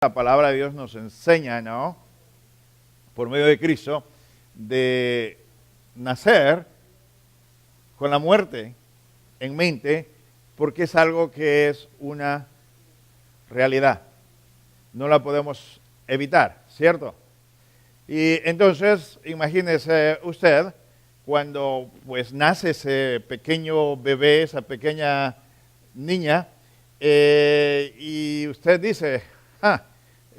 La palabra de Dios nos enseña, ¿no? Por medio de Cristo, de nacer con la muerte en mente, porque es algo que es una realidad. No la podemos evitar, ¿cierto? Y entonces, imagínese usted, cuando pues nace ese pequeño bebé, esa pequeña niña, y usted dice,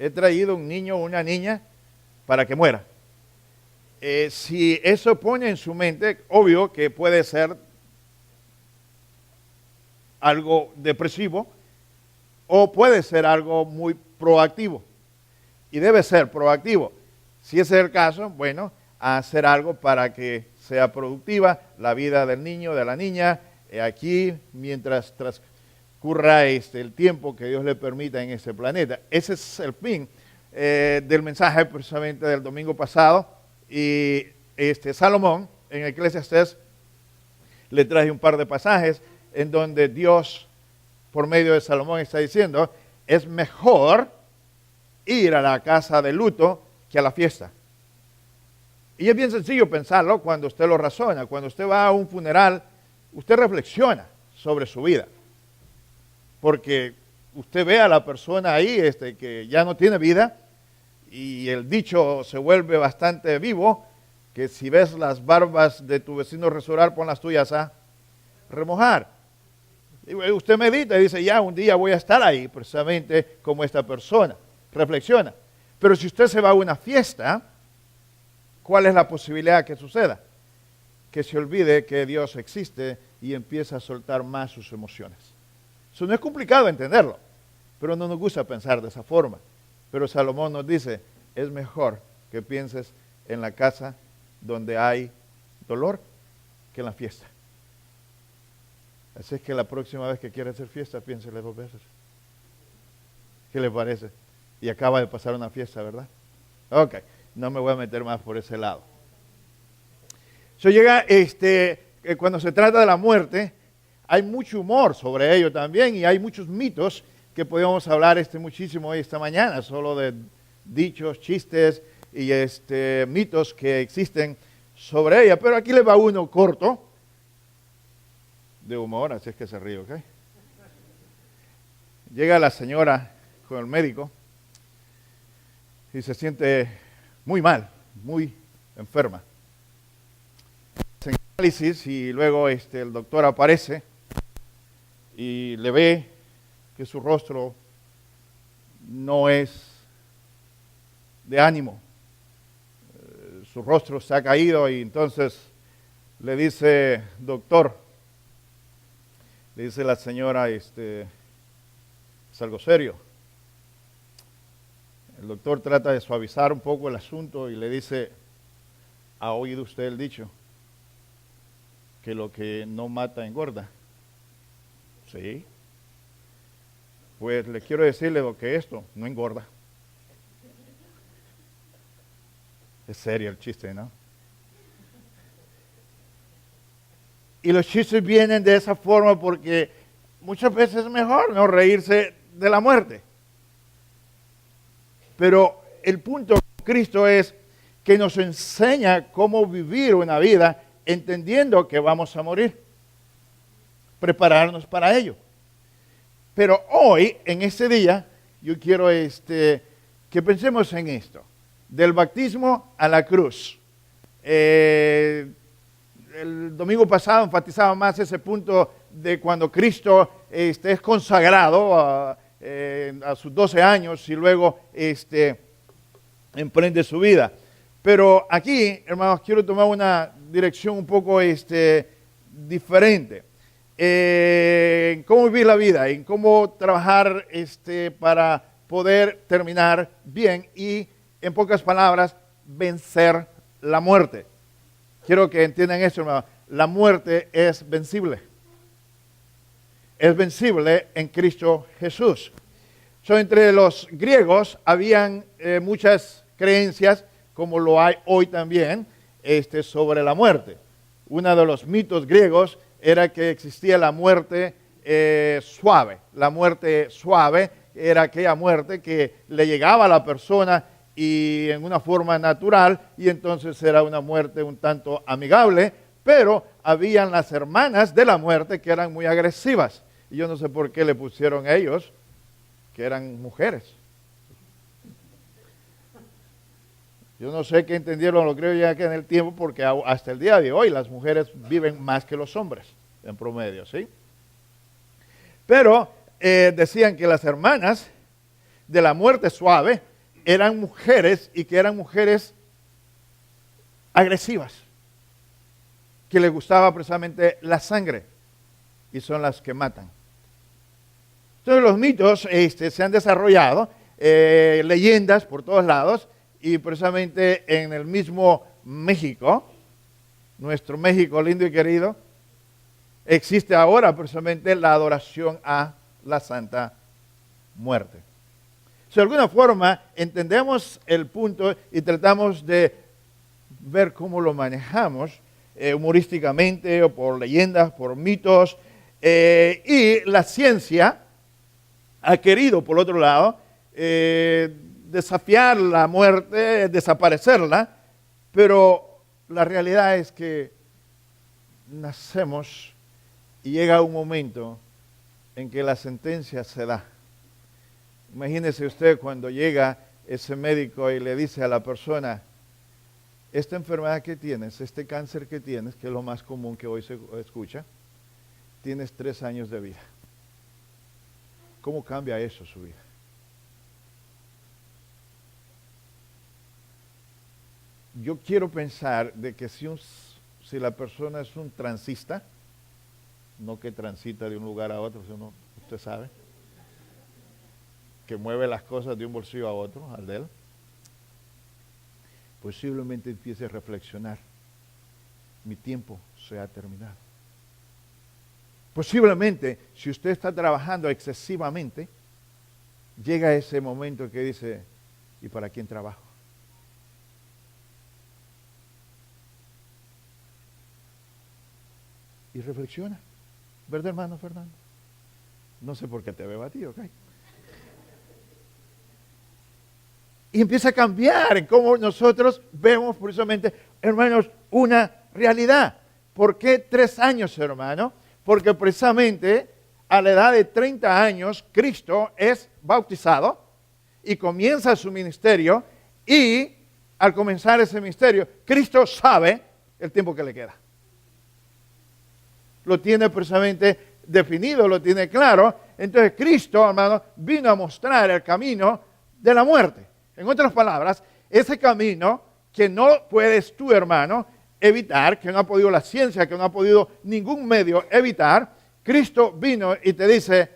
he traído un niño o una niña para que muera. Si eso pone en su mente, obvio que puede ser algo depresivo o puede ser algo muy proactivo. Y debe ser proactivo. Si ese es el caso, bueno, hacer algo para que sea productiva la vida del niño, de la niña, aquí mientras transcurra el tiempo que Dios le permita en este planeta. Ese es el fin del mensaje precisamente del domingo pasado. Y Salomón, en Eclesiastés, le traje un par de pasajes en donde Dios, por medio de Salomón, está diciendo, es mejor ir a la casa de luto que a la fiesta. Y es bien sencillo pensarlo cuando usted lo razona. Cuando usted va a un funeral, usted reflexiona sobre su vida. Porque usted ve a la persona ahí que ya no tiene vida, y el dicho se vuelve bastante vivo, que si ves las barbas de tu vecino resurar, pon las tuyas a remojar. Y usted medita y dice, ya un día voy a estar ahí, precisamente como esta persona. Reflexiona. Pero si usted se va a una fiesta, ¿cuál es la posibilidad que suceda? Que se olvide que Dios existe y empieza a soltar más sus emociones. Eso no es complicado entenderlo, pero no nos gusta pensar de esa forma. Pero Salomón nos dice, es mejor que pienses en la casa donde hay dolor que en la fiesta. Así es que la próxima vez que quiera hacer fiesta, piénsele 2 veces. ¿Qué le parece? Y acaba de pasar una fiesta, ¿verdad? Ok, no me voy a meter más por ese lado. Llega cuando se trata de la muerte, hay mucho humor sobre ello también y hay muchos mitos que podemos hablar muchísimo esta mañana, solo de dichos, chistes y mitos que existen sobre ella. Pero aquí le va uno corto, de humor, así es que se ríe, ¿ok? Llega la señora con el médico y se siente muy mal, muy enferma. Hace análisis y luego el doctor aparece y le ve que su rostro no es de ánimo. Su rostro se ha caído y entonces le dice, doctor, le dice la señora, es algo serio. El doctor trata de suavizar un poco el asunto y le dice, ¿ha oído usted el dicho? Que lo que no mata engorda. Sí. Pues le quiero decirle que esto no engorda. Es serio el chiste, ¿no? Y los chistes vienen de esa forma porque muchas veces es mejor no reírse de la muerte. Pero el punto de Cristo es que nos enseña cómo vivir una vida entendiendo que vamos a morir. Prepararnos para ello. Pero hoy, en este día, yo quiero que pensemos en esto. Del bautismo a la cruz. El domingo pasado enfatizaba más ese punto de cuando Cristo es consagrado a sus 12 años y luego emprende su vida. Pero aquí, hermanos, quiero tomar una dirección un poco diferente. En cómo vivir la vida, en cómo trabajar para poder terminar bien y, en pocas palabras, vencer la muerte. Quiero que entiendan esto, hermano. La muerte es vencible. Es vencible en Cristo Jesús. Entre los griegos habían muchas creencias, como lo hay hoy también, sobre la muerte. Uno de los mitos griegos era que existía la muerte suave. La muerte suave era aquella muerte que le llegaba a la persona y en una forma natural, y entonces era una muerte un tanto amigable, pero habían las hermanas de la muerte que eran muy agresivas. Y yo no sé por qué le pusieron a ellos que eran mujeres. Yo no sé qué entendieron, lo creo ya que en el tiempo, porque hasta el día de hoy las mujeres viven más que los hombres, en promedio, ¿sí? Pero decían que las hermanas de la muerte suave eran mujeres y que eran mujeres agresivas, que les gustaba precisamente la sangre y son las que matan. Entonces los mitos se han desarrollado, leyendas por todos lados, y precisamente en el mismo México, nuestro México lindo y querido, existe ahora precisamente la adoración a la Santa Muerte. De alguna forma entendemos el punto y tratamos de ver cómo lo manejamos humorísticamente o por leyendas, por mitos, y la ciencia ha querido, por otro lado, desafiar la muerte, desaparecerla, pero la realidad es que nacemos y llega un momento en que la sentencia se da. Imagínese usted cuando llega ese médico y le dice a la persona, esta enfermedad que tienes, este cáncer que tienes, que es lo más común que hoy se escucha, tienes 3 años de vida. ¿Cómo cambia eso su vida? Yo quiero pensar de que si la persona es un transista, no que transita de un lugar a otro, sino, usted sabe, que mueve las cosas de un bolsillo a otro, al de él, posiblemente empiece a reflexionar, mi tiempo se ha terminado. Posiblemente, si usted está trabajando excesivamente, llega ese momento que dice, ¿y para quién trabajo? Y reflexiona, ¿verdad, hermano Fernando? No sé por qué te veo a ti, ¿ok? Y empieza a cambiar en cómo nosotros vemos precisamente, hermanos, una realidad. ¿Por qué 3 años, hermano? Porque precisamente a la edad de 30 años, Cristo es bautizado y comienza su ministerio, y al comenzar ese ministerio, Cristo sabe el tiempo que le queda. Lo tiene precisamente definido, lo tiene claro. Entonces Cristo, hermano, vino a mostrar el camino de la muerte. En otras palabras, ese camino que no puedes tú, hermano, evitar, que no ha podido la ciencia, que no ha podido ningún medio evitar, Cristo vino y te dice,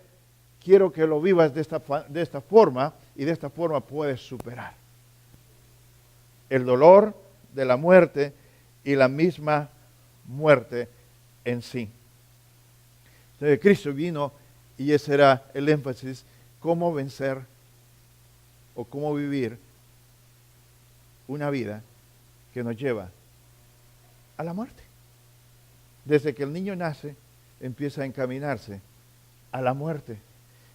quiero que lo vivas de esta forma, y de esta forma puedes superar el dolor de la muerte y la misma muerte en sí. Entonces Cristo vino, y ese era el énfasis, cómo vencer o cómo vivir una vida que nos lleva a la muerte. Desde que el niño nace, empieza a encaminarse a la muerte.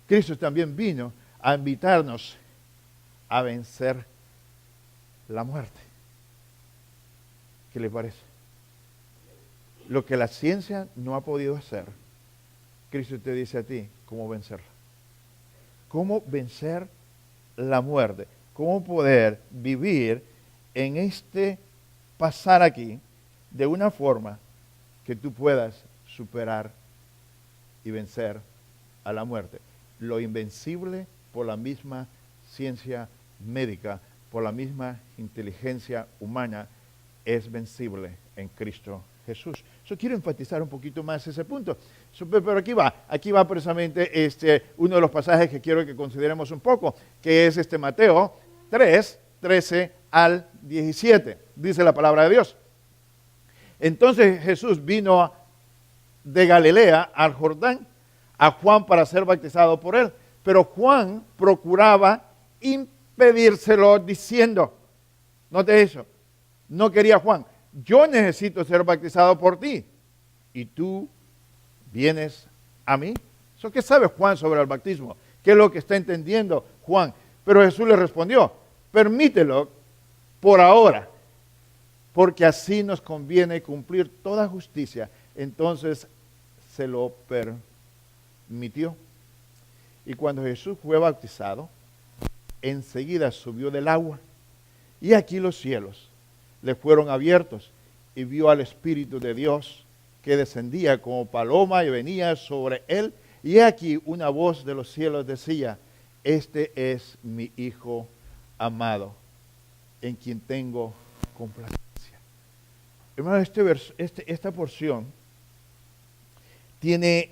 Cristo también vino a invitarnos a vencer la muerte. ¿Qué le parece? Lo que la ciencia no ha podido hacer, Cristo te dice a ti cómo vencerla. Cómo vencer la muerte. Cómo poder vivir en este pasar aquí de una forma que tú puedas superar y vencer a la muerte. Lo invencible por la misma ciencia médica, por la misma inteligencia humana, es vencible en Cristo Jesús. Yo quiero enfatizar un poquito más ese punto. Pero aquí va precisamente uno de los pasajes que quiero que consideremos un poco, que es Mateo 3, 13 al 17. Dice la palabra de Dios. Entonces Jesús vino de Galilea al Jordán a Juan para ser bautizado por él. Pero Juan procuraba impedírselo diciendo, note eso, no quería Juan, yo necesito ser bautizado por ti, y tú vienes a mí. ¿Qué sabe Juan sobre el bautismo? ¿Qué es lo que está entendiendo Juan? Pero Jesús le respondió, permítelo por ahora, porque así nos conviene cumplir toda justicia. Entonces se lo permitió. Y cuando Jesús fue bautizado, enseguida subió del agua. Y aquí los cielos le fueron abiertos y vio al Espíritu de Dios que descendía como paloma y venía sobre él. Y aquí una voz de los cielos decía, este es mi Hijo amado, en quien tengo complacencia. Hermano, esta porción tiene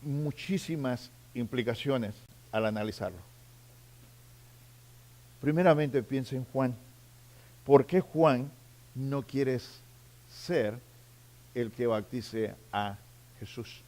muchísimas implicaciones al analizarlo. Primeramente piensa en Juan. ¿Por qué Juan no quiere ser el que bautice a Jesús?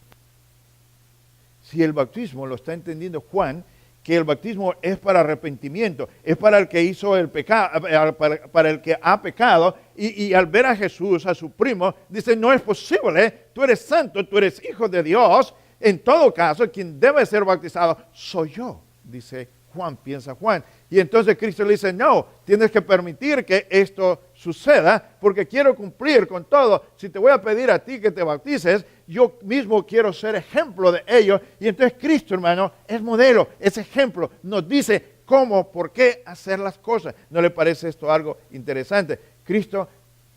Si el bautismo lo está entendiendo Juan, que el bautismo es para arrepentimiento, es para el que hizo el pecado, para el que ha pecado, y al ver a Jesús, a su primo, dice, no es posible, tú eres santo, tú eres hijo de Dios, en todo caso, quien debe ser bautizado soy yo, dice Juan, piensa Juan. Y entonces Cristo le dice, no, tienes que permitir que esto suceda, porque quiero cumplir con todo. Si te voy a pedir a ti que te bautices, yo mismo quiero ser ejemplo de ello. Y entonces Cristo, hermano, es modelo, es ejemplo, nos dice cómo, por qué hacer las cosas. ¿No le parece esto algo interesante? Cristo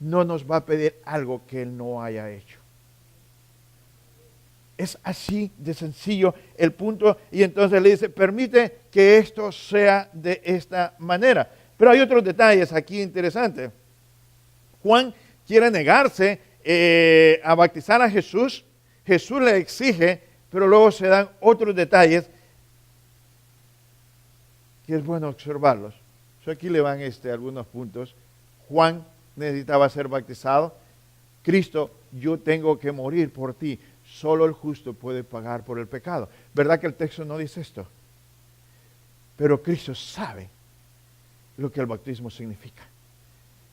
no nos va a pedir algo que Él no haya hecho. Es así de sencillo el punto, y entonces le dice, permite que esto sea de esta manera. Pero hay otros detalles aquí interesantes. Juan quiere negarse a bautizar a Jesús. Jesús le exige, pero luego se dan otros detalles que es bueno observarlos. Aquí le van algunos puntos. Juan necesitaba ser bautizado. Cristo, yo tengo que morir por ti. Solo el justo puede pagar por el pecado. ¿Verdad que el texto no dice esto? Pero Cristo sabe lo que el bautismo significa.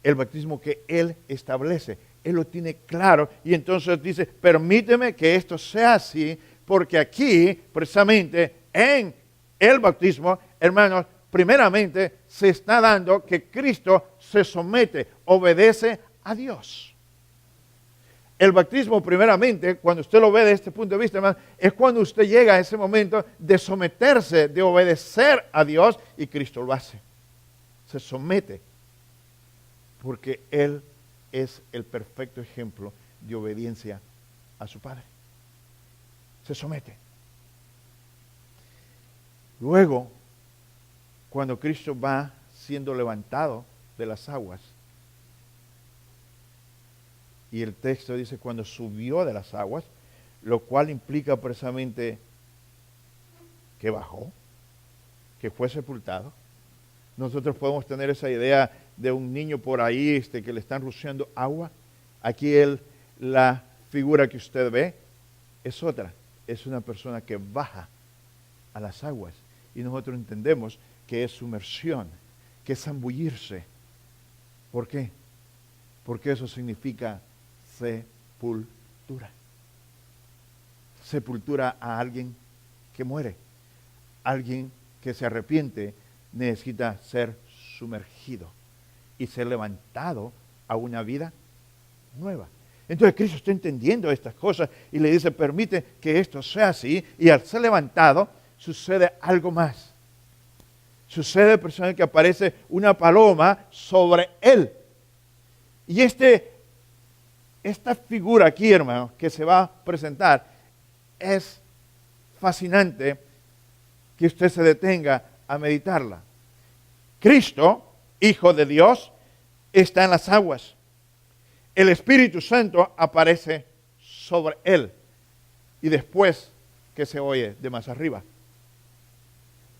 El bautismo que Él establece. Él lo tiene claro. Y entonces dice, permíteme que esto sea así, porque aquí, precisamente, en el bautismo, hermanos, primeramente se está dando que Cristo se somete, obedece a Dios. El bautismo, primeramente, cuando usted lo ve de este punto de vista, hermano, es cuando usted llega a ese momento de someterse, de obedecer a Dios, y Cristo lo hace. Se somete, porque Él es el perfecto ejemplo de obediencia a su Padre. Se somete. Luego, cuando Cristo va siendo levantado de las aguas, y el texto dice cuando subió de las aguas, lo cual implica precisamente que bajó, que fue sepultado. Nosotros podemos tener esa idea de un niño por ahí que le están rociando agua. Aquí la figura que usted ve es otra, es una persona que baja a las aguas. Y nosotros entendemos que es sumersión, que es zambullirse. ¿Por qué? Porque eso significa sepultura. Sepultura a alguien que muere. Alguien que se arrepiente necesita ser sumergido y ser levantado a una vida nueva. Entonces Cristo está entendiendo estas cosas y le dice, permite que esto sea así, y al ser levantado sucede algo más. Sucede precisamente que aparece una paloma sobre él. Y esta figura aquí, hermano, que se va a presentar, es fascinante que usted se detenga a meditarla. Cristo, Hijo de Dios, está en las aguas. El Espíritu Santo aparece sobre él. Y después, ¿qué se oye de más arriba?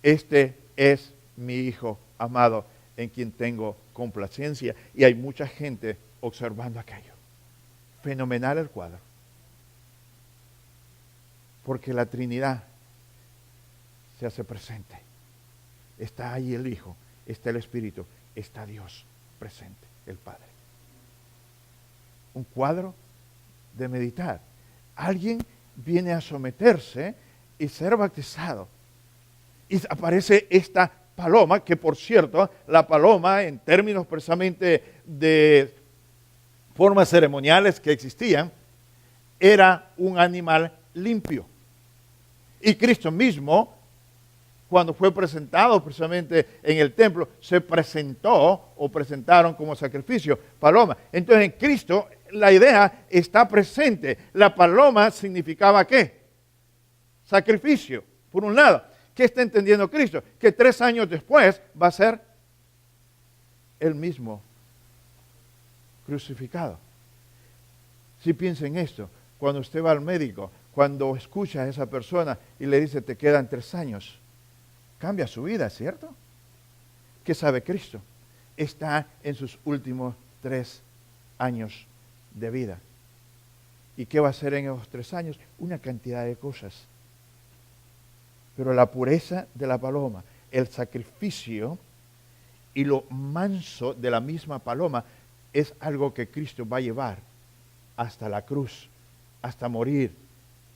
Este es mi Hijo amado, en quien tengo complacencia. Y hay mucha gente observando aquello. Fenomenal el cuadro. Porque la Trinidad se hace presente. Está ahí el Hijo, está el Espíritu, está Dios presente, el Padre. Un cuadro de meditar. Alguien viene a someterse y ser bautizado. y aparece esta paloma, que por cierto, la paloma en términos precisamente de formas ceremoniales que existían, era un animal limpio. Y Cristo mismo, cuando fue presentado precisamente en el templo, se presentó o presentaron como sacrificio paloma. Entonces en Cristo la idea está presente. La paloma significaba ¿qué? Sacrificio, por un lado. ¿Qué está entendiendo Cristo? Que 3 años después va a ser el mismo crucificado. Si piensa en esto, cuando usted va al médico, cuando escucha a esa persona y le dice te quedan 3 años, cambia su vida, ¿cierto? ¿Qué sabe Cristo? Está en sus últimos 3 años de vida. ¿Y qué va a hacer en esos 3 años? Una cantidad de cosas. Pero la pureza de la paloma, el sacrificio y lo manso de la misma paloma es algo que Cristo va a llevar hasta la cruz, hasta morir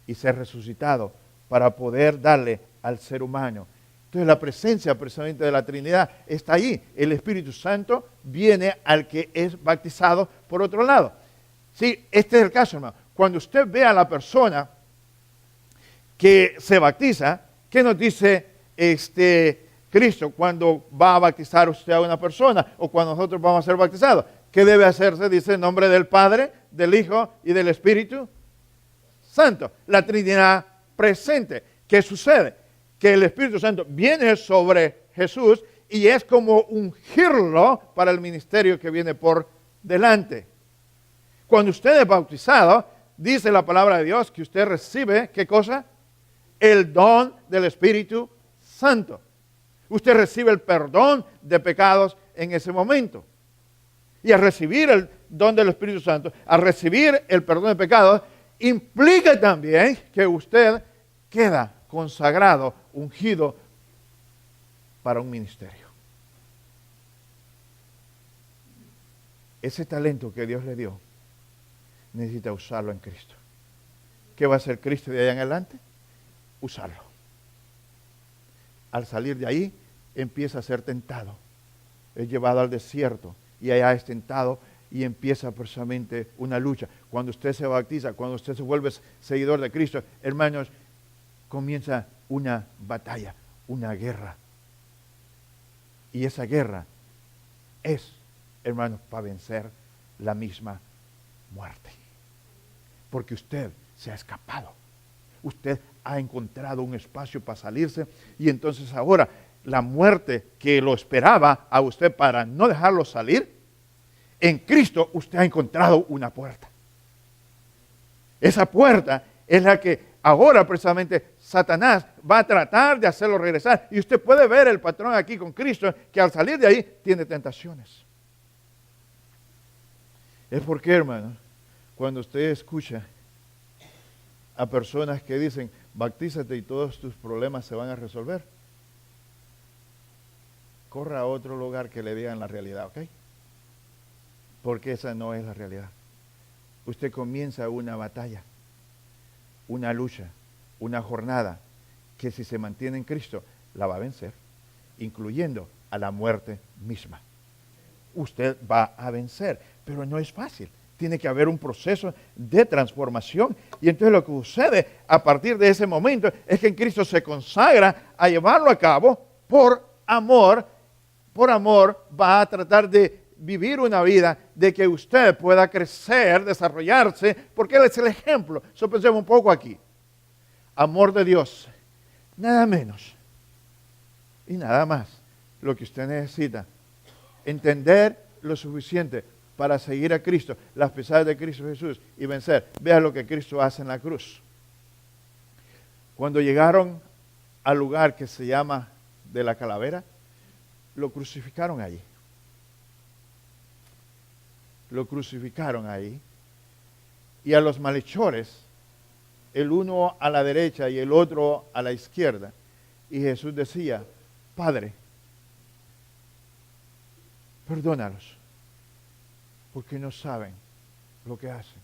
y ser resucitado para poder darle al ser humano. Entonces la presencia precisamente de la Trinidad está ahí. El Espíritu Santo viene al que es bautizado por otro lado. Sí, este es el caso, hermano. Cuando usted ve a la persona que se bautiza, ¿qué nos dice Cristo cuando va a bautizar usted a una persona o cuando nosotros vamos a ser bautizados? ¿Qué debe hacerse? Dice en nombre del Padre, del Hijo y del Espíritu Santo. La Trinidad presente. ¿Qué sucede? Que el Espíritu Santo viene sobre Jesús y es como ungirlo para el ministerio que viene por delante. Cuando usted es bautizado, dice la palabra de Dios que usted recibe, ¿qué cosa? El don del Espíritu Santo. Usted recibe el perdón de pecados en ese momento. Y al recibir el don del Espíritu Santo, al recibir el perdón de pecados, implica también que usted queda consagrado, ungido para un ministerio. Ese talento que Dios le dio, necesita usarlo en Cristo. ¿Qué va a hacer Cristo de ahí en adelante? Usarlo. Al salir de ahí, empieza a ser tentado. Es llevado al desierto y allá es tentado y empieza precisamente una lucha. Cuando usted se bautiza, cuando usted se vuelve seguidor de Cristo, hermanos, comienza una batalla, una guerra. Y esa guerra es, hermanos, para vencer la misma muerte. Porque usted se ha escapado. Usted ha encontrado un espacio para salirse y entonces ahora la muerte que lo esperaba a usted para no dejarlo salir, en Cristo usted ha encontrado una puerta. Esa puerta es la que ahora precisamente Satanás va a tratar de hacerlo regresar. Y usted puede ver el patrón aquí con Cristo, que al salir de ahí tiene tentaciones. Es porque, hermanos, cuando usted escucha a personas que dicen, bautízate y todos tus problemas se van a resolver, corra a otro lugar que le digan la realidad, ¿ok? Porque esa no es la realidad. Usted comienza una batalla, una lucha, una jornada, que si se mantiene en Cristo, la va a vencer, incluyendo a la muerte misma. Usted va a vencer, pero no es fácil. Tiene que haber un proceso de transformación. Y entonces lo que sucede a partir de ese momento es que en Cristo se consagra a llevarlo a cabo por amor. Por amor va a tratar de vivir una vida de que usted pueda crecer, desarrollarse, porque Él es el ejemplo. Eso pensemos un poco aquí. Amor de Dios, nada menos y nada más lo que usted necesita. Entender lo suficiente para seguir a Cristo, las pisadas de Cristo Jesús y vencer. Vea lo que Cristo hace en la cruz. Cuando llegaron al lugar que se llama de la calavera, lo crucificaron allí. Lo crucificaron ahí. Y a los malhechores, el uno a la derecha y el otro a la izquierda. Y Jesús decía, Padre, perdónalos, porque no saben lo que hacen.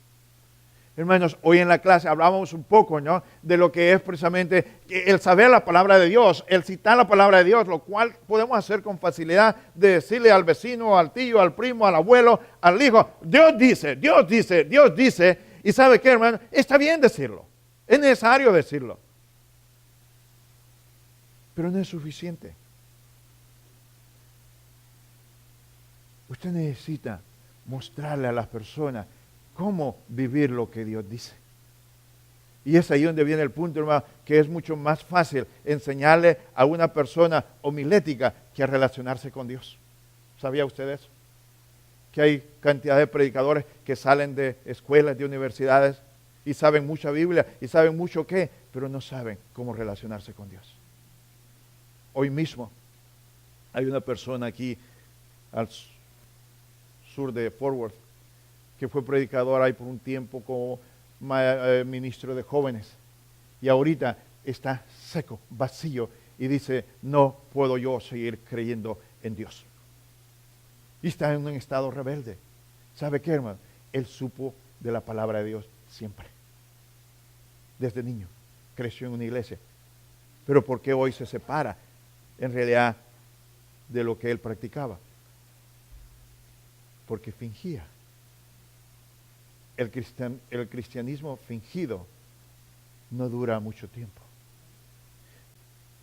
Hermanos, hoy en la clase hablábamos un poco, ¿no?, de lo que es precisamente el saber la palabra de Dios, el citar la palabra de Dios, lo cual podemos hacer con facilidad de decirle al vecino, al tío, al primo, al abuelo, al hijo, Dios dice, Dios dice, Dios dice. Y ¿sabe qué, hermano? Está bien decirlo, es necesario decirlo, pero no es suficiente. Usted necesita mostrarle a las personas cómo vivir lo que Dios dice. Y es ahí donde viene el punto, hermano, que es mucho más fácil enseñarle a una persona homilética que relacionarse con Dios. ¿Sabía usted eso? Que hay cantidad de predicadores que salen de escuelas, de universidades, y saben mucha Biblia, y saben mucho qué, pero no saben cómo relacionarse con Dios. Hoy mismo hay una persona aquí al sur de Fort Worth, que fue predicador ahí por un tiempo como ministro de jóvenes, y ahorita está seco, vacío, y dice, no puedo yo seguir creyendo en Dios. Y está en un estado rebelde. ¿Sabe qué, hermano? Él supo de la palabra de Dios siempre. Desde niño creció en una iglesia. Pero ¿por qué hoy se separa en realidad de lo que él practicaba? Porque fingía. El cristianismo fingido no dura mucho tiempo.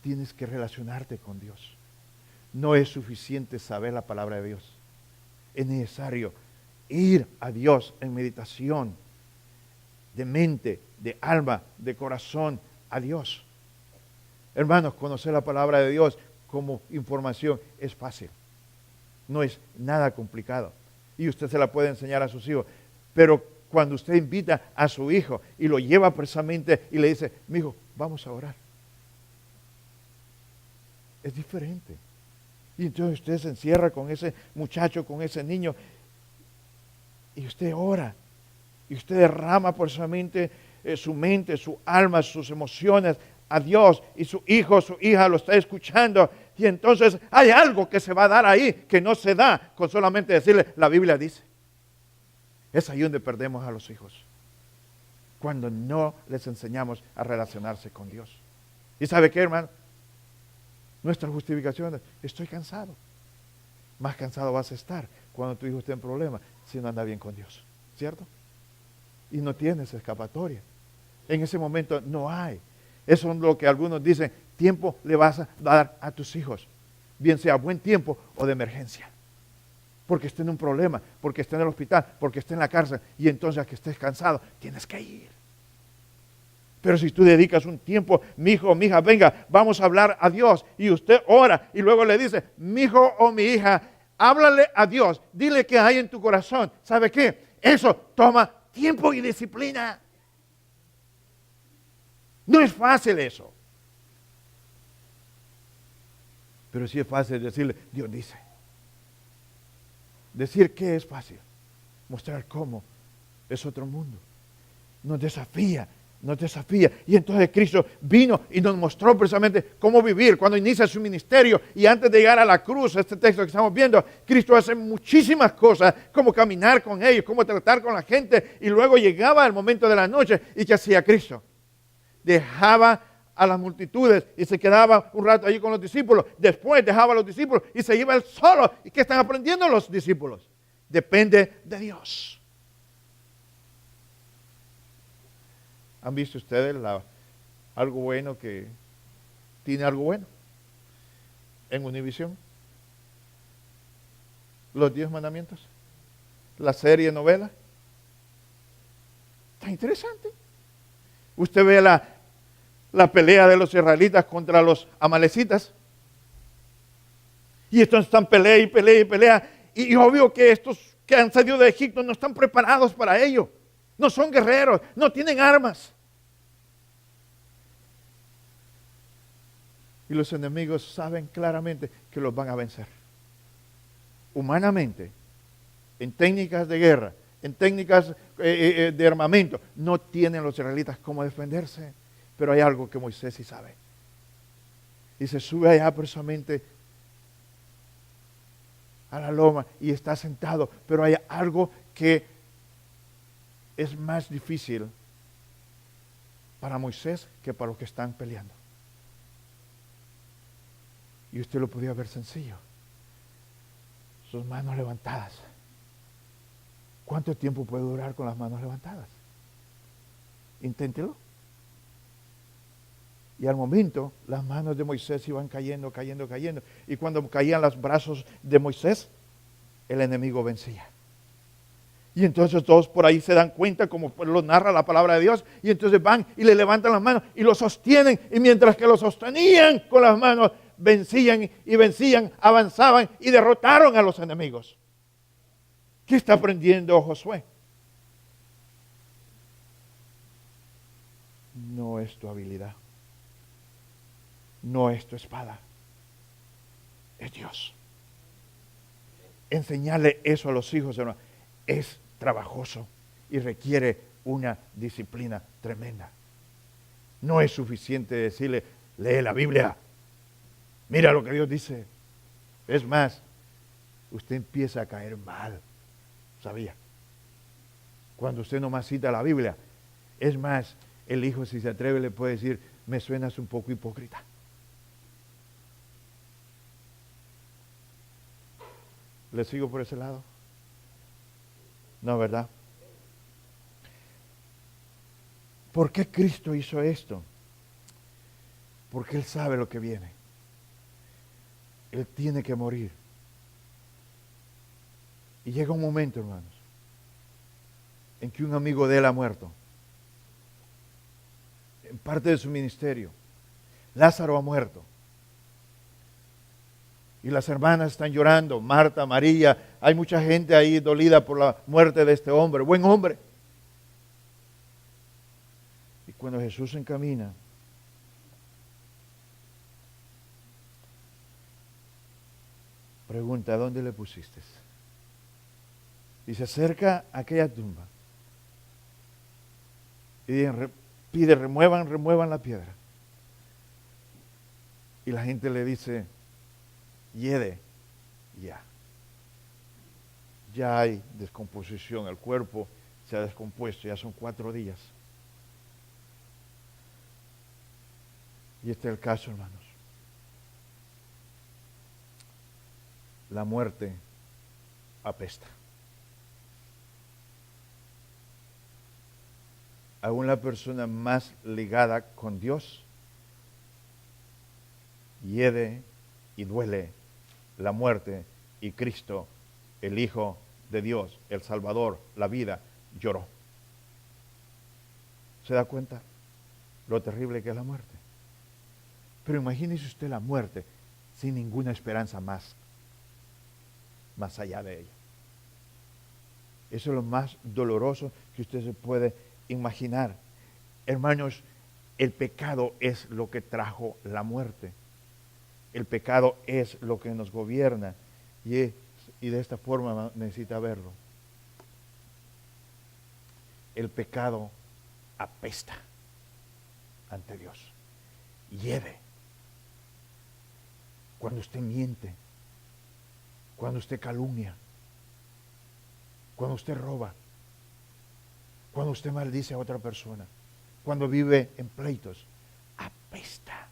Tienes que relacionarte con Dios. No es suficiente saber la palabra de Dios. Es necesario ir a Dios en meditación, de mente, de alma, de corazón, a Dios. Hermanos, conocer la palabra de Dios como información es fácil. No es nada complicado. Y usted se la puede enseñar a sus hijos. Pero cuando usted invita a su hijo y lo lleva precisamente y le dice, mi hijo, vamos a orar, es diferente. Y entonces usted se encierra con ese muchacho, con ese niño, y usted ora, y usted derrama precisamente su mente, su alma, sus emociones a Dios, y su hijo, su hija lo está escuchando, y entonces hay algo que se va a dar ahí, que no se da con solamente decirle, la Biblia dice. Es ahí donde perdemos a los hijos, cuando no les enseñamos a relacionarse con Dios. ¿Y sabe qué, hermano? Nuestra justificación es, estoy cansado. Más cansado vas a estar cuando tu hijo esté en problemas si no anda bien con Dios, ¿cierto? Y no tienes escapatoria. En ese momento no hay. Eso es lo que algunos dicen, tiempo le vas a dar a tus hijos, bien sea buen tiempo o de emergencia. Porque esté en un problema, porque esté en el hospital, porque esté en la cárcel, y entonces a que estés cansado, tienes que ir. Pero si tú dedicas un tiempo, mi hijo o mi hija, venga, vamos a hablar a Dios, y usted ora, y luego le dice, mi hijo o mi hija, háblale a Dios, dile qué hay en tu corazón. ¿Sabe qué? Eso toma tiempo y disciplina. No es fácil eso. Pero sí es fácil decirle, Dios dice. Decir qué es fácil. Mostrar cómo es otro mundo. Nos desafía. Y entonces Cristo vino y nos mostró precisamente cómo vivir cuando inicia su ministerio. Y antes de llegar a la cruz, este texto que estamos viendo, Cristo hace muchísimas cosas, como caminar con ellos, como tratar con la gente. Y luego llegaba el momento de la noche. ¿Y qué hacía Cristo? Dejaba a las multitudes y se quedaba un rato allí con los discípulos. Después dejaba a los discípulos y se iba él solo. ¿Y qué están aprendiendo los discípulos? Depende de Dios. ¿Han visto ustedes algo bueno que tiene algo bueno? En Univisión. Los 10 mandamientos. La serie novela. Está interesante. Usted ve la pelea de los israelitas contra los amalecitas. Y estos están pelea y pelea y pelea. Y obvio que estos que han salido de Egipto no están preparados para ello. No son guerreros, no tienen armas. Y los enemigos saben claramente que los van a vencer. Humanamente, en técnicas de guerra, en técnicas de armamento, no tienen los israelitas cómo defenderse. Pero hay algo que Moisés sí sabe. Y se sube allá precisamente a la loma y está sentado. Pero hay algo que es más difícil para Moisés que para los que están peleando. Y usted lo podía ver sencillo. Sus manos levantadas. ¿Cuánto tiempo puede durar con las manos levantadas? Inténtelo. Y al momento, las manos de Moisés iban cayendo, cayendo, cayendo. Y cuando caían los brazos de Moisés, el enemigo vencía. Y entonces todos por ahí se dan cuenta, como lo narra la palabra de Dios, y entonces van y le levantan las manos y lo sostienen. Y mientras que lo sostenían con las manos, vencían y vencían, avanzaban y derrotaron a los enemigos. ¿Qué está aprendiendo Josué? No es tu habilidad. No es tu espada. Es Dios. Enseñarle eso a los hijos, hermano, es trabajoso y requiere una disciplina tremenda. No es suficiente decirle, lee la Biblia, mira lo que Dios dice. Es más, usted empieza a caer mal, ¿sabía? Cuando usted nomás cita la Biblia. Es más, el hijo, si se atreve, le puede decir, me suenas un poco hipócrita. ¿Le sigo por ese lado? No, ¿verdad? ¿Por qué Cristo hizo esto? Porque Él sabe lo que viene. Él tiene que morir. Y llega un momento, hermanos, en que un amigo de Él ha muerto. En parte de su ministerio. Lázaro ha muerto. Y las hermanas están llorando, Marta, María, hay mucha gente ahí dolida por la muerte de este hombre, buen hombre. Y cuando Jesús se encamina, pregunta, ¿dónde le pusiste? Y se acerca a aquella tumba. Y pide, remuevan la piedra. Y la gente le dice, hiede, ya hay descomposición, el cuerpo se ha descompuesto, ya son 4 días. Y este es el caso, hermanos. La muerte apesta. Aún la persona más ligada con Dios hiede y duele la muerte, y Cristo, el Hijo de Dios, el Salvador, la vida, lloró. ¿Se da cuenta lo terrible que es la muerte? Pero imagínese usted la muerte sin ninguna esperanza más allá de ella. Eso es lo más doloroso que usted se puede imaginar. Hermanos, el pecado es lo que trajo la muerte. El pecado es lo que nos gobierna y de esta forma necesita verlo. El pecado apesta ante Dios. Hiede. Cuando usted miente, cuando usted calumnia, cuando usted roba, cuando usted maldice a otra persona, cuando vive en pleitos, apesta.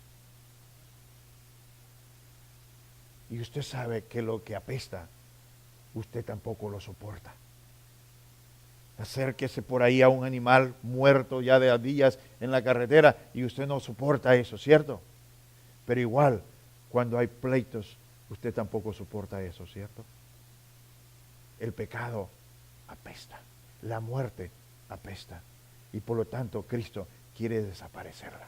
Y usted sabe que lo que apesta, usted tampoco lo soporta. Acérquese por ahí a un animal muerto ya de días en la carretera y usted no soporta eso, ¿cierto? Pero igual, cuando hay pleitos, usted tampoco soporta eso, ¿cierto? El pecado apesta, la muerte apesta. Y por lo tanto, Cristo quiere desaparecerla.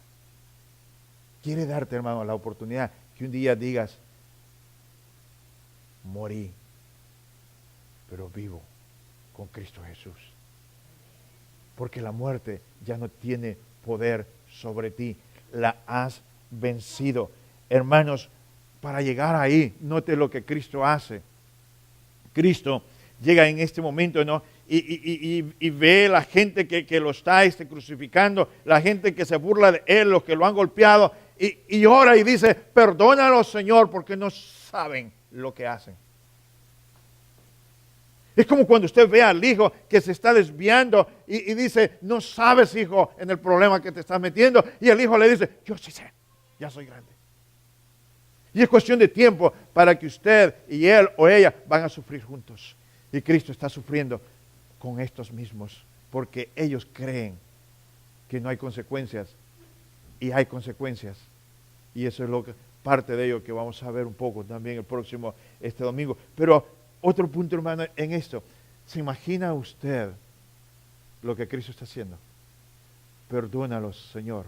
Quiere darte, hermano, la oportunidad que un día digas, morí, pero vivo con Cristo Jesús. Porque la muerte ya no tiene poder sobre ti. La has vencido. Hermanos, para llegar ahí, note lo que Cristo hace. Cristo llega en este momento, ¿no? Y ve la gente que lo está crucificando, la gente que se burla de él, los que lo han golpeado, y ora y dice, perdónalos, Señor, porque no saben lo que hacen. Es como cuando usted ve al hijo que se está desviando y dice, no sabes, hijo, en el problema que te estás metiendo. Y el hijo le dice, yo sí sé, ya soy grande. Y es cuestión de tiempo para que usted y él o ella van a sufrir juntos. Y Cristo está sufriendo con estos mismos, porque ellos creen que no hay consecuencias y hay consecuencias. Y eso es lo que parte de ello que vamos a ver un poco también el próximo domingo. Pero otro punto, hermano, en esto. ¿Se imagina usted lo que Cristo está haciendo? Perdónalos, Señor.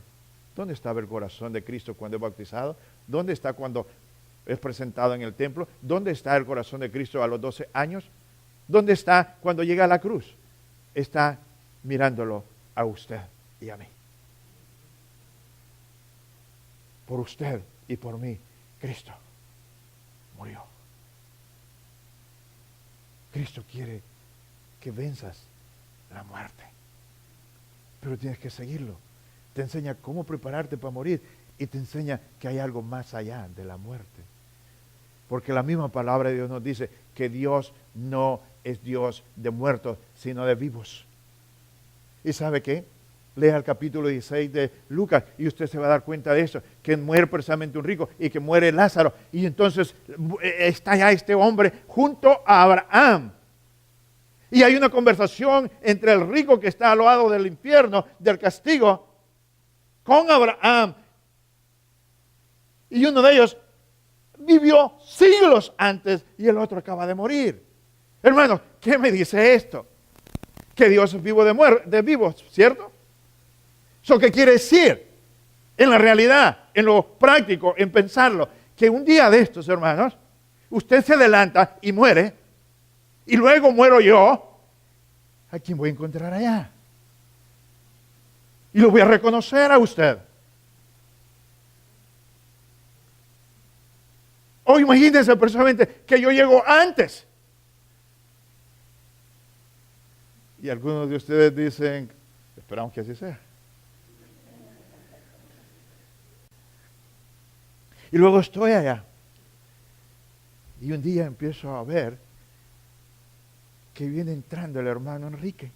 ¿Dónde estaba el corazón de Cristo cuando es bautizado? ¿Dónde está cuando es presentado en el templo? ¿Dónde está el corazón de Cristo a los 12 años? ¿Dónde está cuando llega a la cruz? Está mirándolo a usted y a mí. Por usted y por mí, Cristo murió. Cristo quiere que venzas la muerte, pero tienes que seguirlo. Te enseña cómo prepararte para morir y te enseña que hay algo más allá de la muerte. Porque la misma palabra de Dios nos dice que Dios no es Dios de muertos, sino de vivos. ¿Y sabe qué? Lea el capítulo 16 de Lucas y usted se va a dar cuenta de eso, que muere precisamente un rico y que muere Lázaro. Y entonces está ya este hombre junto a Abraham. Y hay una conversación entre el rico que está al lado del infierno, del castigo, con Abraham. Y uno de ellos vivió siglos antes y el otro acaba de morir. Hermano, ¿qué me dice esto? Que Dios es vivo de vivos, ¿cierto? ¿Eso qué quiere decir? En la realidad, en lo práctico, en pensarlo, que un día de estos, hermanos, usted se adelanta y muere, y luego muero yo, ¿a quién voy a encontrar allá? Y lo voy a reconocer a usted. O imagínense personalmente que yo llego antes. Y algunos de ustedes dicen, esperamos que así sea. Y luego estoy allá. Y un día empiezo a ver que viene entrando el hermano Enrique.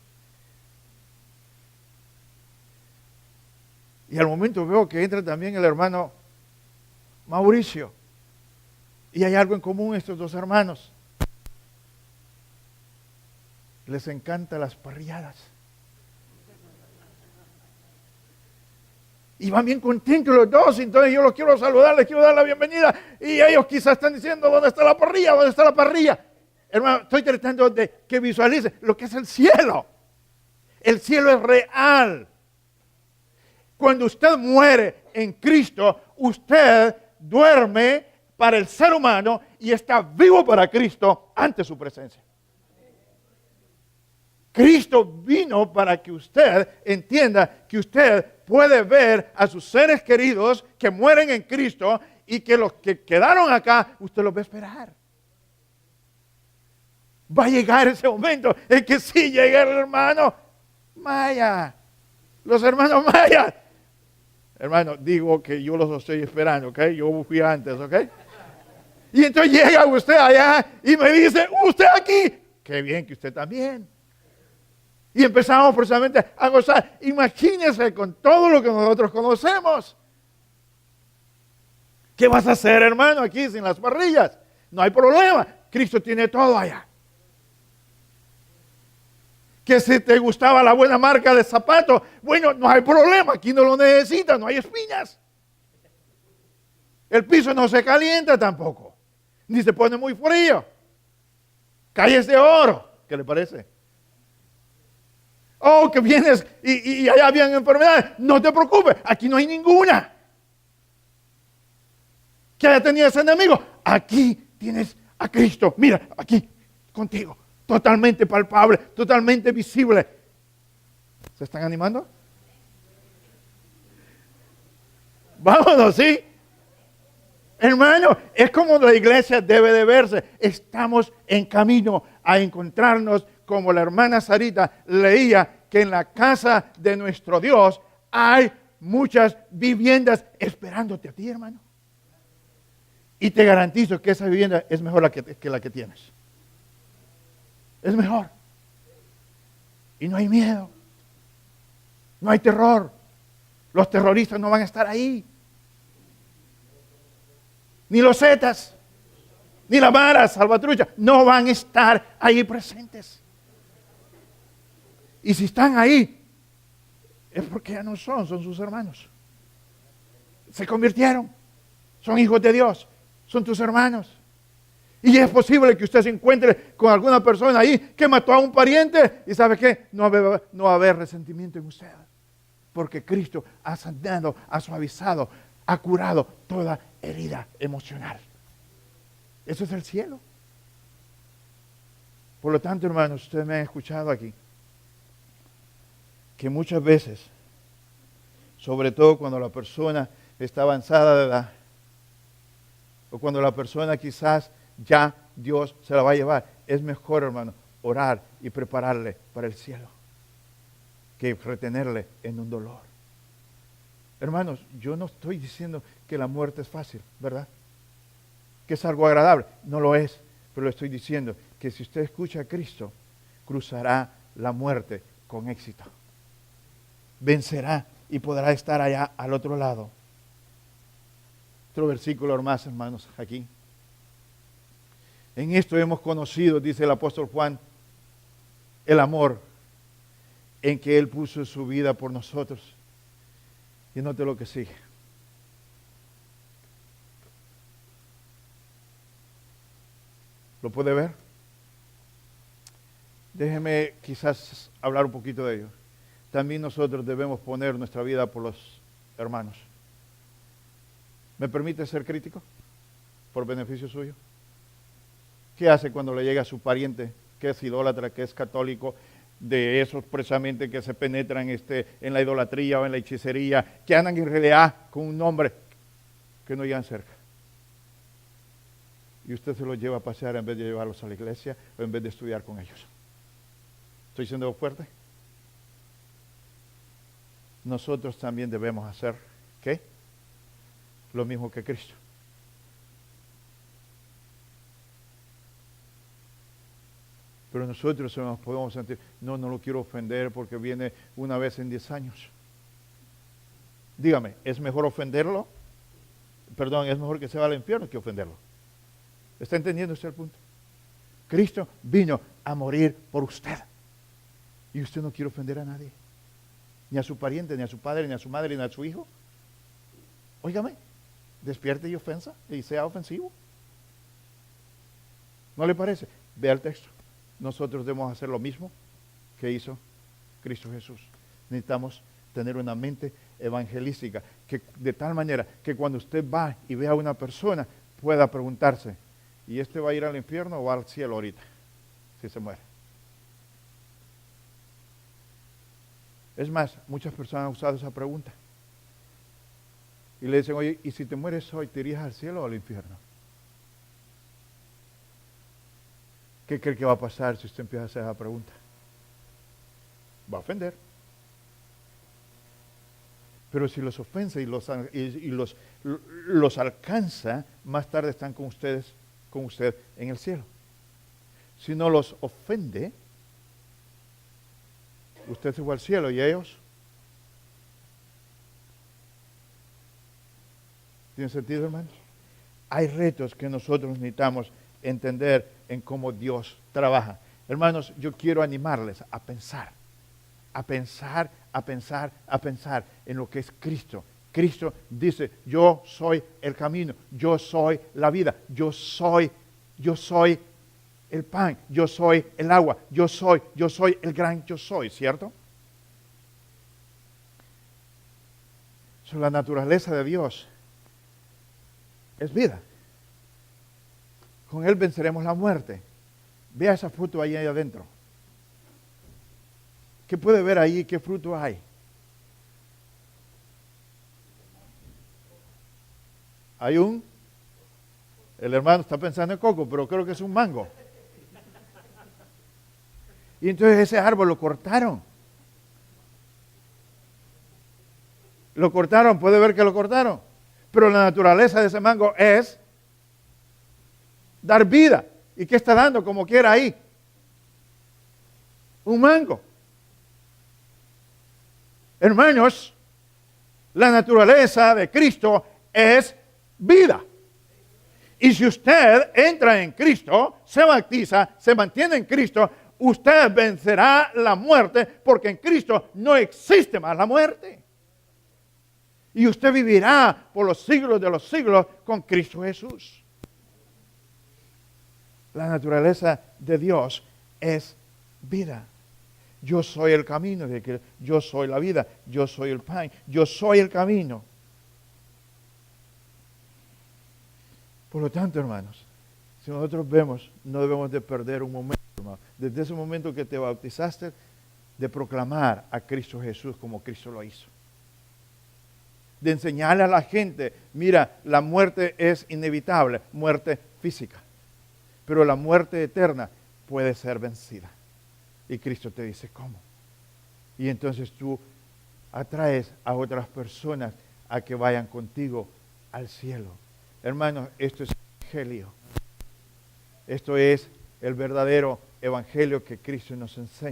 Y al momento veo que entra también el hermano Mauricio. Y hay algo en común estos dos hermanos. Les encantan las parrilladas. Y van bien contentos los dos, entonces yo los quiero saludar, les quiero dar la bienvenida. Y ellos quizás están diciendo, ¿dónde está la parrilla? ¿Dónde está la parrilla? Hermano, estoy tratando de que visualice lo que es el cielo. El cielo es real. Cuando usted muere en Cristo, usted duerme para el ser humano y está vivo para Cristo ante su presencia. Cristo vino para que usted entienda que usted puede ver a sus seres queridos que mueren en Cristo y que los que quedaron acá, usted los va a esperar. Va a llegar ese momento en que sí llega el hermano Maya, los hermanos Maya. Hermano, digo que yo los estoy esperando, ¿ok? Yo fui antes, ¿ok? Y entonces llega usted allá y me dice, usted aquí. Qué bien que usted también. Y empezamos precisamente a gozar. Imagínese con todo lo que nosotros conocemos. ¿Qué vas a hacer, hermano, aquí sin las parrillas? No hay problema. Cristo tiene todo allá. Que si te gustaba la buena marca de zapatos, bueno, no hay problema. Aquí no lo necesitas, no hay espinas. El piso no se calienta tampoco. Ni se pone muy frío. Calles de oro. ¿Qué le parece? Oh, que vienes y allá habían enfermedades. No te preocupes, aquí no hay ninguna. Que allá tenías enemigo. Aquí tienes a Cristo. Mira, aquí, contigo. Totalmente palpable, totalmente visible. ¿Se están animando? Vámonos, ¿sí? Hermano, es como la iglesia debe de verse. Estamos en camino a encontrarnos, como la hermana Sarita leía, que en la casa de nuestro Dios hay muchas viviendas esperándote a ti, hermano. Y te garantizo que esa vivienda es mejor que la que tienes. Es mejor. Y no hay miedo. No hay terror. Los terroristas no van a estar ahí. Ni los zetas, ni la Mara Salvatrucha, no van a estar ahí presentes. Y si están ahí, es porque ya no son sus hermanos. Se convirtieron, son hijos de Dios, son tus hermanos. Y es posible que usted se encuentre con alguna persona ahí que mató a un pariente y ¿sabe qué? No va a haber resentimiento en usted. Porque Cristo ha sanado, ha suavizado, ha curado toda herida emocional. Eso es el cielo. Por lo tanto, hermanos, ustedes me han escuchado aquí que muchas veces, sobre todo cuando la persona está avanzada de edad, o cuando la persona quizás ya Dios se la va a llevar, es mejor, hermano, orar y prepararle para el cielo que retenerle en un dolor. Hermanos, yo no estoy diciendo que la muerte es fácil, ¿verdad? Que es algo agradable. No lo es, pero le estoy diciendo que si usted escucha a Cristo, cruzará la muerte con éxito. Vencerá y podrá estar allá al otro lado. Otro versículo más, hermanos, aquí. En esto hemos conocido, dice el apóstol Juan, el amor en que Él puso su vida por nosotros. Y note lo que sigue. ¿Lo puede ver? Déjeme quizás hablar un poquito de ello. También nosotros debemos poner nuestra vida por los hermanos. ¿Me permite ser crítico? Por beneficio suyo. ¿Qué hace cuando le llega a su pariente que es idólatra, que es católico, de esos precisamente que se penetran en la idolatría o en la hechicería, que andan en realidad con un nombre que no llegan cerca? Y usted se los lleva a pasear en vez de llevarlos a la iglesia o en vez de estudiar con ellos. ¿Estoy siendo fuerte? Nosotros también debemos hacer, ¿qué? Lo mismo que Cristo. Pero nosotros nos podemos sentir, no lo quiero ofender porque viene una vez en 10 años. Dígame, ¿es mejor ofenderlo? Perdón, es mejor que se vaya al infierno que ofenderlo. ¿Está entendiendo usted el punto? Cristo vino a morir por usted. Y usted no quiere ofender a nadie. Ni a su pariente, ni a su padre, ni a su madre, ni a su hijo. Óigame, despierte y ofensa y sea ofensivo. ¿No le parece? Vea el texto. Nosotros debemos hacer lo mismo que hizo Cristo Jesús. Necesitamos tener una mente evangelística, que de tal manera que cuando usted va y ve a una persona, pueda preguntarse, ¿y este va a ir al infierno o va al cielo ahorita? Si se muere. Es más, muchas personas han usado esa pregunta. Y le dicen, oye, ¿y si te mueres hoy, te irías al cielo o al infierno? ¿Qué cree que va a pasar si usted empieza a hacer esa pregunta? Va a ofender. Pero si los ofensa y los alcanza, más tarde están con usted en el cielo. Si no los ofende, usted se fue al cielo y ellos. ¿Tiene sentido, hermanos? Hay retos que nosotros necesitamos entender en cómo Dios trabaja. Hermanos, yo quiero animarles a pensar en lo que es Cristo. Cristo dice, yo soy el camino, yo soy la vida, yo soy el pan, yo soy el agua, yo soy el gran yo soy, ¿cierto? La naturaleza de Dios es vida. Con Él venceremos la muerte. Vea esa fruto ahí adentro. ¿Qué puede ver ahí? ¿Qué fruto hay? Hay el hermano está pensando en coco, pero creo que es un mango. Y entonces ese árbol lo cortaron. Lo cortaron, puede ver que lo cortaron. Pero la naturaleza de ese mango es dar vida. ¿Y qué está dando como quiera ahí? un mango. Hermanos, la naturaleza de Cristo es vida. Y si usted entra en Cristo, se bautiza, se mantiene en Cristo, usted vencerá la muerte, porque en Cristo no existe más la muerte. Y usted vivirá por los siglos de los siglos con Cristo Jesús. La naturaleza de Dios es vida. Yo soy el camino, yo soy la vida, yo soy el pan, yo soy el camino. Por lo tanto, hermanos, si nosotros vemos, no debemos de perder un momento, hermano. Desde ese momento que te bautizaste, de proclamar a Cristo Jesús como Cristo lo hizo. De enseñarle a la gente, mira, la muerte es inevitable, muerte física. Pero la muerte eterna puede ser vencida. Y Cristo te dice, ¿cómo? Y entonces tú atraes a otras personas a que vayan contigo al cielo. Hermanos, esto es evangelio. Esto es el verdadero evangelio que Cristo nos enseña.